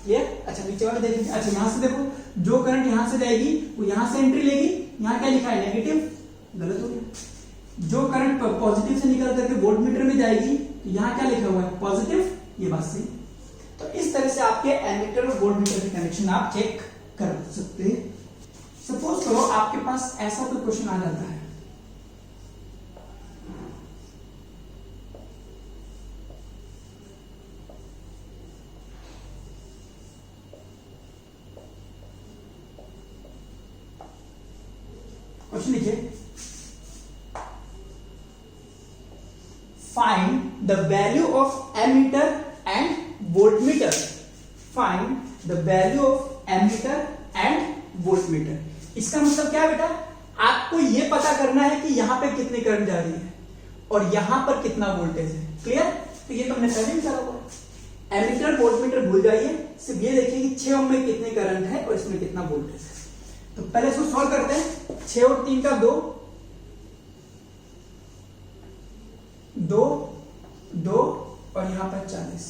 क्लियर? अच्छा नीचे वाले देखिए. अच्छा यहां से देखो, जो करंट यहां से जाएगी वो यहां से एंट्री लेगी, यहां क्या लिखा है? नेगेटिव, गलत हो गया. जो करंट पॉजिटिव से निकल करके वोल्टमीटर में जाएगी तो यहां क्या लिखा हुआ है? पॉजिटिव, ये बात सही. तो इस तरह से आपके एमीटर और वोल्टमीटर के कनेक्शन आप चेक कर सकते हैं. सपोज करो आपके पास ऐसा कोई क्वेश्चन आ जाता है. क्वेश्चन लिखिए, find the value of ammeter and voltmeter. Find the value of ammeter and voltmeter. इसका मतलब क्या है बेटा? आपको यह पता करना है कि यहां पे कितनी करंट जा रही है और यहां पर कितना वोल्टेज है. क्लियर? तो ये तो हमने पहले भी करा हुआ है. एमीटर वोल्टमीटर भूल जाइए, सिर्फ ये देखिए कि 6 ओम में कितनी करंट है और इसमें कितना वोल्टेज है. तो पहले इसको सॉल्व करते हैं. 6 और 3 का 2, 2 2 और यहां पर 40.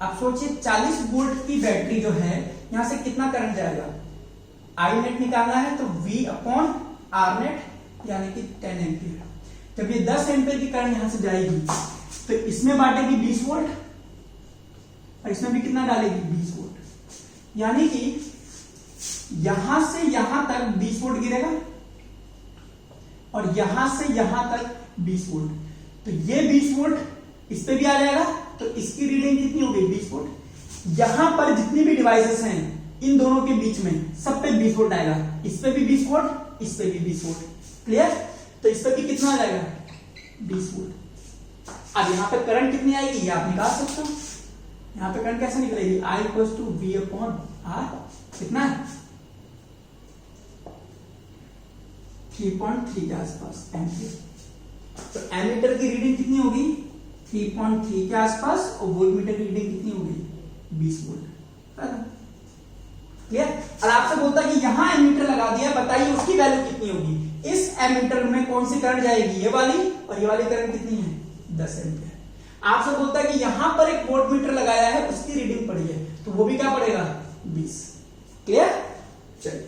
आप सोचिए 40 वोल्ट की बैटरी जो है, यहां से कितना करंट जाएगा? आई नेट निकालना है तो V अपॉन आर नेट यानी कि 10 एम्पियर. जब ये 10 एम्पीयर की करंट यहां से जाएगी तो इसमें बांटेगी 20 वोल्ट और इसमें भी कितना डालेगी 20 वोल्ट, यानी कि यहां से यहां तक 20 वोल्ट गिरेगा और यहां से यहां तक 20 वोल्ट। तो ये 20 वोल्ट इस पे भी आ जाएगा, तो इसकी रीडिंग कितनी हो गई 20 वोल्ट। यहां पर जितनी भी डिवाइसेस हैं इन दोनों के बीच में सब पे 20 वोल्ट आएगा, इस पे भी 20 वोल्ट, इस पे भी 20 वोल्ट। क्लियर? तो इस पे भी कितना आ जाएगा 20 वोल्ट। अब यहां पे करंट कितनी आएगी ये आप निकाल सकते हो। यहां पे करंट कैसे निकलेगी, I = V/R कितना है 3.3 के आसपास एम्पीयर। तो एमीटर की रीडिंग कितनी होगी 3.3 के आसपास और वोल्टमीटर की रीडिंग कितनी होगी 20 वोल्ट। क्लियर? और आपसे बोलता है कि यहां एमीटर लगा दिया, बताइए उसकी वैल्यू कितनी होगी। इस एमीटर में कौन सी करंट जाएगी, ये वाली, और ये वाली करंट कितनी है 10 एम्पीयर। आपसे बोलता है कि यहां पर एक वोल्टमीटर लगाया है, उसकी रीडिंग पड़ी है, तो वो भी क्या पड़ेगा 20। क्लियर? चलिए,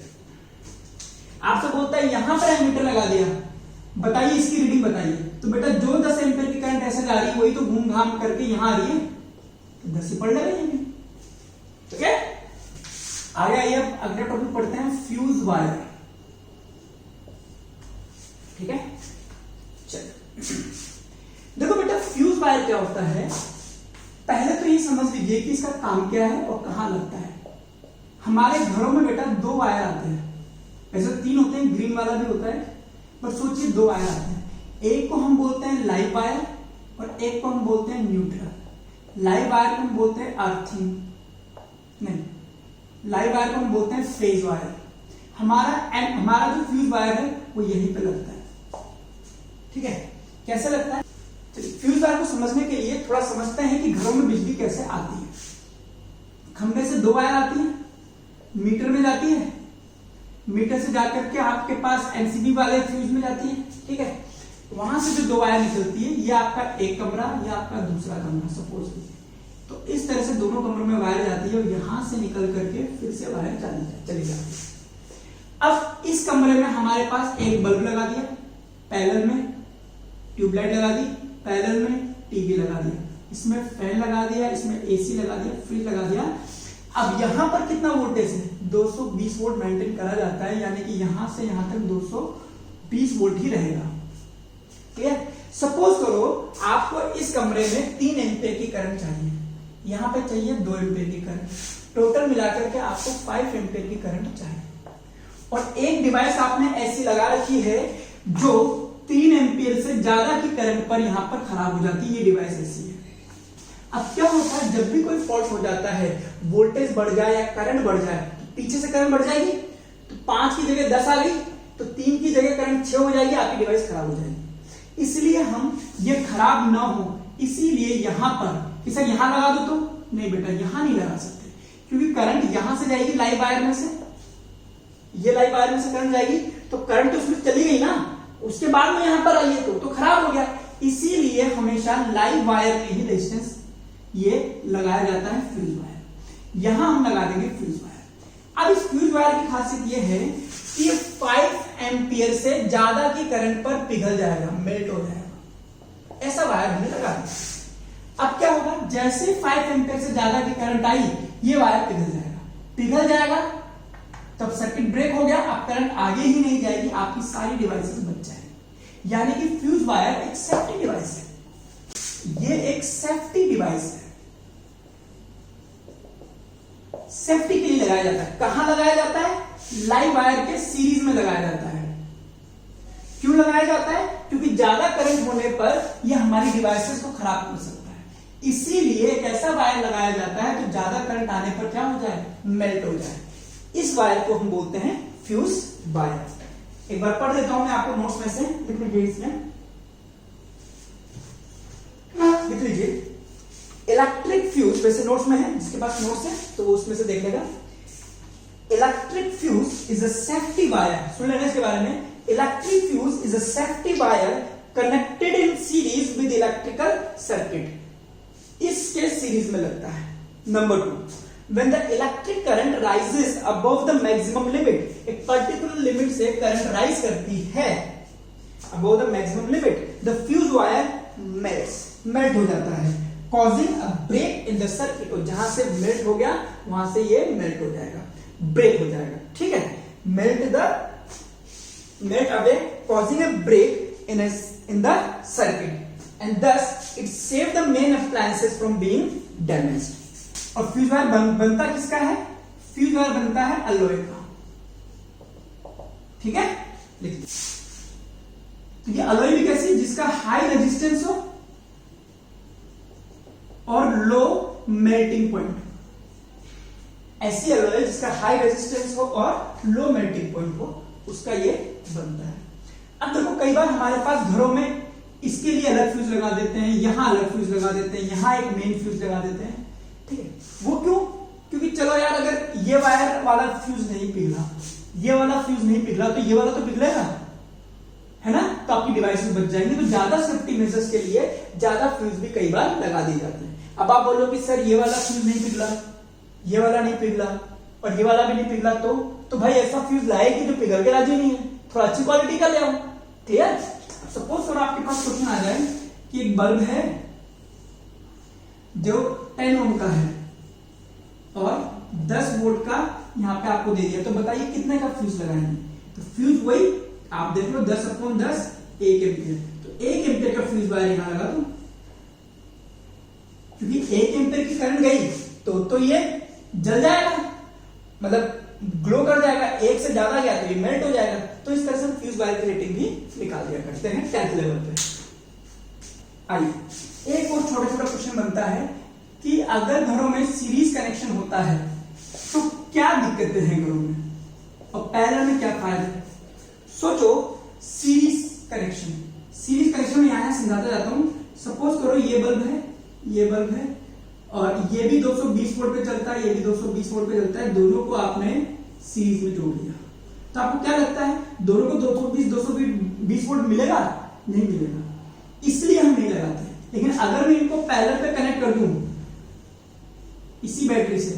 आपसे बोलता है यहां पर एमीटर लगा दिया, बताइए इसकी रीडिंग बताइए। तो बेटा जो 10 एम्पीयर की करंट ऐसे जा रही है वही तो घूम घाम करके यहां आ रही है, तो 10 ही पढ़ लेंगे। ठीक है, आगे आइए अब अगला टॉपिक पढ़ते हैं, फ्यूज वायर। ठीक है, चलो देखो बेटा फ्यूज वायर क्या होता है, पहले तो ये समझ लीजिए कि इसका काम क्या है और कहां लगता है। हमारे घरों में बेटा 2 वायर आते हैं, वैसे 3 होते हैं, ग्रीन वाला भी होता है, पर सोचिए 2 वायर आते हैं। एक को हम बोलते हैं लाइव वायर और एक को हम बोलते हैं न्यूट्रल। लाइव वायर को हम बोलते हैं अर्थिंग, नहीं, लाइव वायर को हम बोलते हैं फेज वायर। हमारा जो फ्यूज वायर है वो यहीं पे लगता है। ठीक है, कैसे लगता है, चलिए फ्यूज वायर को समझने के लिए थोड़ा समझते हैं कि घरों में बिजली कैसे आती है। खंभे से 2 वायर आती है, मीटर में जाती है, मीटर से जाकर के आपके पास एमसीबी वाले फ्यूज में जाती है। ठीक है, वहां से जो 2 वायर निकलती है, ये आपका एक कमरा, ये आपका दूसरा कमरा सपोज कीजिए। तो इस तरह से दोनों कमरों में वायर जाती है और यहां से निकल करके फिर से वायर चली जाती है। अब इस कमरे में हमारे पास एक बल्ब लगा दिया, पैरेलल में ट्यूबलाइट लगा दी, पैरेलल में टीवी लगा दिया, इसमें फैन लगा दिया, इसमें एसी लगा दिया, फ्रिज लगा दिया। अब यहां पर कितना वोल्टेज है 220 वोल्ट मेंटेन करा जाता है, यानी कि यहां से यहां तक 220 वोल्ट ही रहेगा। क्लियर? सपोज करो आपको इस कमरे में 3 एम्पीयर की करंट चाहिए, यहां पे चाहिए 2 एम्पीयर की करंट, टोटल मिलाकर के आपको 5 एम्पीयर की करंट चाहिए। और एक डिवाइस आपने ऐसी लगा रखी है जो 3 एम्पीयर से ज्यादा की करंट पर यहां पर खराब हो जाती है, ये डिवाइस ऐसी है। अब क्या होता है, जब भी कोई फॉल्ट हो जाता है, वोल्टेज बढ़ जाए या करंट बढ़ जाए, तो पीछे से करंट बढ़ जाएगी, तो 5 की जगह 10 आ गई, तो 3 की जगह करंट 6 हो जाएगी, आपकी डिवाइस खराब हो जाएगी। इसलिए हम ये खराब ना हो, इसीलिए यहां पर इसे यहां लगा दो, तो नहीं बेटा यहां नहीं लगा सकते, क्योंकि करंट यहां से जाएगी लाइव वायर में से, ये लाइव वायर में से करंट जाएगी, तो करंट उसमें चली गई ना, उसके बाद में यहां पर आई है तो खराब हो गया। इसीलिए हमेशा लाइव वायर में ही रेजिस्टेंस ये लगाया जाता है फ्यूज वायर, यहां हम लगा देंगे फ्यूज वायर। अब इस फ्यूज वायर की खासियत ये है कि 5 एम्पीयर से ज्यादा की करंट पर पिघल जाएगा, मेल्ट हो जाएगा, ऐसा वायर हमने लगा दिया। अब क्या होगा, जैसे 5 एम्पीयर से ज्यादा की करंट आई, ये वायर पिघल जाएगा, तब सर्किट ब्रेक हो गया, अब करंट आगे ही नहीं जाएगी, आपकी सारी डिवाइसेस बच जाएंगी। यानी कि फ्यूज वायर एक सेफ्टी डिवाइस है, ये एक सेफ्टी डिवाइस है, सेफ्टी के लिए लगाया जाता है। कहां लगाया जाता है, लाइव वायर के सीरीज में लगाया जाता है। क्यों लगाया जाता है, क्योंकि ज्यादा करंट होने पर यह हमारी डिवाइसेस को खराब कर सकता है, इसीलिए एक ऐसा वायर लगाया जाता है तो ज्यादा करंट आने पर क्या हो जाए, मेल्ट हो जाए। इस वायर को हम बोलते हैं फ्यूज वायर। एक बार पढ़ देता हूं मैं आपको नोट्स में से, लिख लीजिए, इसमें लिख लीजिए इलेक्ट्रिक फ्यूज, वैसे नोट्स में है, जिसके पास नोट्स है तो वो उसमें से देख लेगा। Electric fuse is a safety wire, सुन लेना इसके बारे में। Electric fuse is a safety wire connected in series with electrical circuit, इसके सीरीज में लगता है। Number 2, when the electric current rises above the maximum limit, एक पर्टिकुलर लिमिट से करंट राइज करती है। above the maximum limit, the fuse wire melt हो जाता है, causing a break in the circuit। और जहां से मेल्ट हो गया वहां से ये मेल्ट हो जाएगा, ब्रेक हो जाएगा, ठीक है। melt away causing a break in the circuit, and thus it saved the main appliances from being damaged। और फ्यूज वायर बनता किसका है? फ्यूज वायर बनता है अलॉय का, ठीक है। लिखिए, तो ये अलॉय भी कैसी? जिसका हाई रेजिस्टेंस हो और लो मेल्टिंग पॉइंट। ऐसी अलॉय जिसका हाई रेजिस्टेंस हो और लो मेल्टिंग पॉइंट हो, उसका ये बनता है। अब देखो, कई बार हमारे पास घरों में इसके लिए अलग फ्यूज लगा देते हैं, यहां अलग फ्यूज लगा देते हैं, यहां एक मेन फ्यूज लगा देते हैं, ठीक है। वो क्यों? क्योंकि चलो यार, अगर ये वायर वाला फ्यूज नहीं पिघला, ये वाला फ्यूज नहीं पिघला, तो ये वाला तो पिघलेगा, है ना, तो आपकी डिवाइसेस बच जाएंगे। तो ज्यादा सेफ्टी मेजर्स के लिए ज्यादा फ्यूज भी कई बार लगा दी जाते हैं। अब आप बोलो कि सर ये वाला फ्यूज नहीं पिघला, ये वाला नहीं पिघला और ये वाला भी नहीं पिघला, तो भाई ऐसा फ्यूज लाए कि जो पिघल के राजी नहीं है, थोड़ा अच्छी क्वालिटी का ले आओ। क्लियर? सपोज थोड़ा आपके पास क्वेश्चन आ जाए कि एक बल्ब है जो 10 ओम का है और 10 वोल्ट का यहां पे आपको दे दिया, तो बताइए कितने का फ्यूज लगाएंगे? तो फ्यूज वही आप देख लो, 10/10 1 एम्पियर। तो 1 एम्पियर का फ्यूज वायर यहां लगा दो, क्योंकि 1 एम्पियर की करंट गई तो ये जल जाएगा, मतलब ग्लो कर जाएगा। 1 से ज्यादा गया तो ये मेल्ट हो जाएगा। तो इस तरह से फ्यूज वायर की रेटिंग भी निकाल दिया करते हैं 10th लेवल पे। आइए, एक और छोटा छोटा क्वेश्चन बनता है कि अगर घरों में सीरीज कनेक्शन होता है तो क्या दिक्कतें हैं घरों में और पैरेलल में क्या फायदे? सोचो, सीरीज कनेक्शन में यहां समझाता जाता हूं। सपोज करो ये बल्ब है, ये बल्ब है और ये भी 220 वोल्ट पे चलता है, ये भी 220 वोल्ट पे चलता है, दोनों को आपने सीरीज में जोड़ दिया। तो आपको क्या लगता है, दोनों को 220 वोल्ट मिलेगा? नहीं मिलेगा, इसलिए हम नहीं लगाते। लेकिन अगर मैं इनको पैरेलल पे कनेक्ट कर दूं इसी बैटरी से,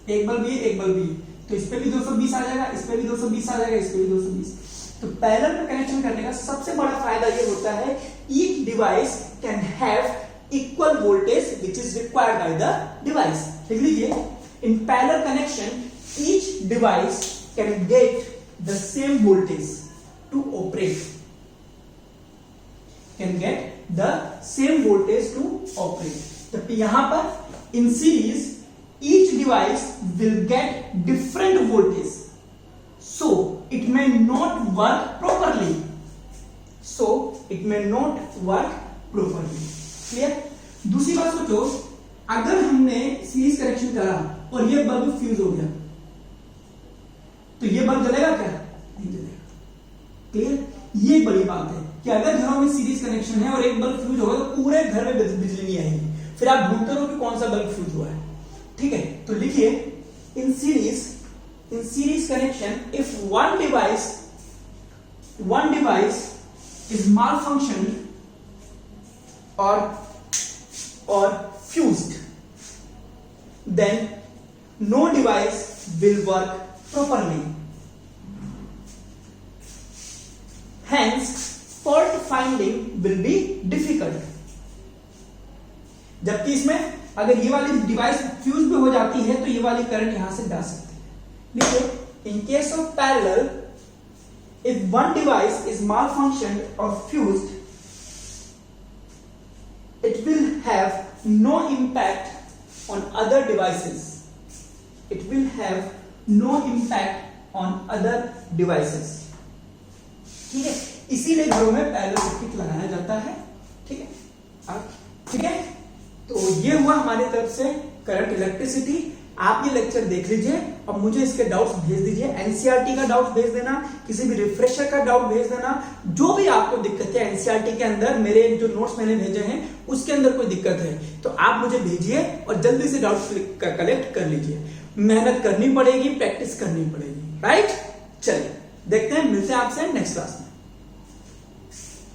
एक बल्ब ये एक बल्ब ये, तो इस पे भी 220 आ जाएगा, इस पे भी 220 आ जाएगा, इस पे भी 220। तो पैरेलल पे कनेक्शन करने का सबसे बड़ा फायदा ये होता है, each device can have equal voltage which is required by the device. लिख लीजिए, in parallel connection each device can get the same voltage to operate, can get the same voltage to operate. जबकि यहां पर in series each device will get different voltage, so it may not work properly, clear? दूसरी बात सोचो, अगर हमने series connection करा और ये बल्ब फ्यूज हो गया तो ये बल्ब जलेगा क्या? नहीं जलेगा। क्लियर? ये बड़ी बात है कि अगर घरों में सीरीज कनेक्शन है और एक बल्ब फ्यूज होगा तो पूरे घर में बिजली नहीं आएगी, फिर आप ढूंढते रहो कि कौन सा बल्ब फ्यूज हुआ है। ठीक है, तो लिखिए, in series connection if one device is malfunctioned or fused, then no device will work properly, hence fault finding will be difficult। जबकि इसमें अगर ये वाली डिवाइस फ्यूज भी हो जाती है तो ये वाली करंट यहां से जा सकती है। देखिए, in case of parallel, if one device is malfunctioned or fused, it will have no impact on other devices. It will have no impact on other devices. ठीक है, इसीलिए घरों में पैरेलल सर्किट लगाया जाता है। ठीक है, ठीक है, तो ये हुआ हमारी तरफ से करंट इलेक्ट्रिसिटी। आप ये लेक्चर देख लीजिए और मुझे इसके डाउट्स भेज दीजिए। एनसीईआरटी का डाउट भेज देना, किसी भी रिफ्रेशर का डाउट भेज देना, जो भी आपको दिक्कत है एनसीईआरटी के अंदर, मेरे जो नोट्स मैंने भेजे हैं उसके अंदर कोई दिक्कत है तो आप मुझे भेजिए और जल्दी से डाउट्स कलेक्ट कर लीजिए। मेहनत करनी पड़ेगी, प्रैक्टिस करनी पड़ेगी, राइट? चलिए देखते हैं, मिलते हैं आपसे नेक्स्ट क्लास में।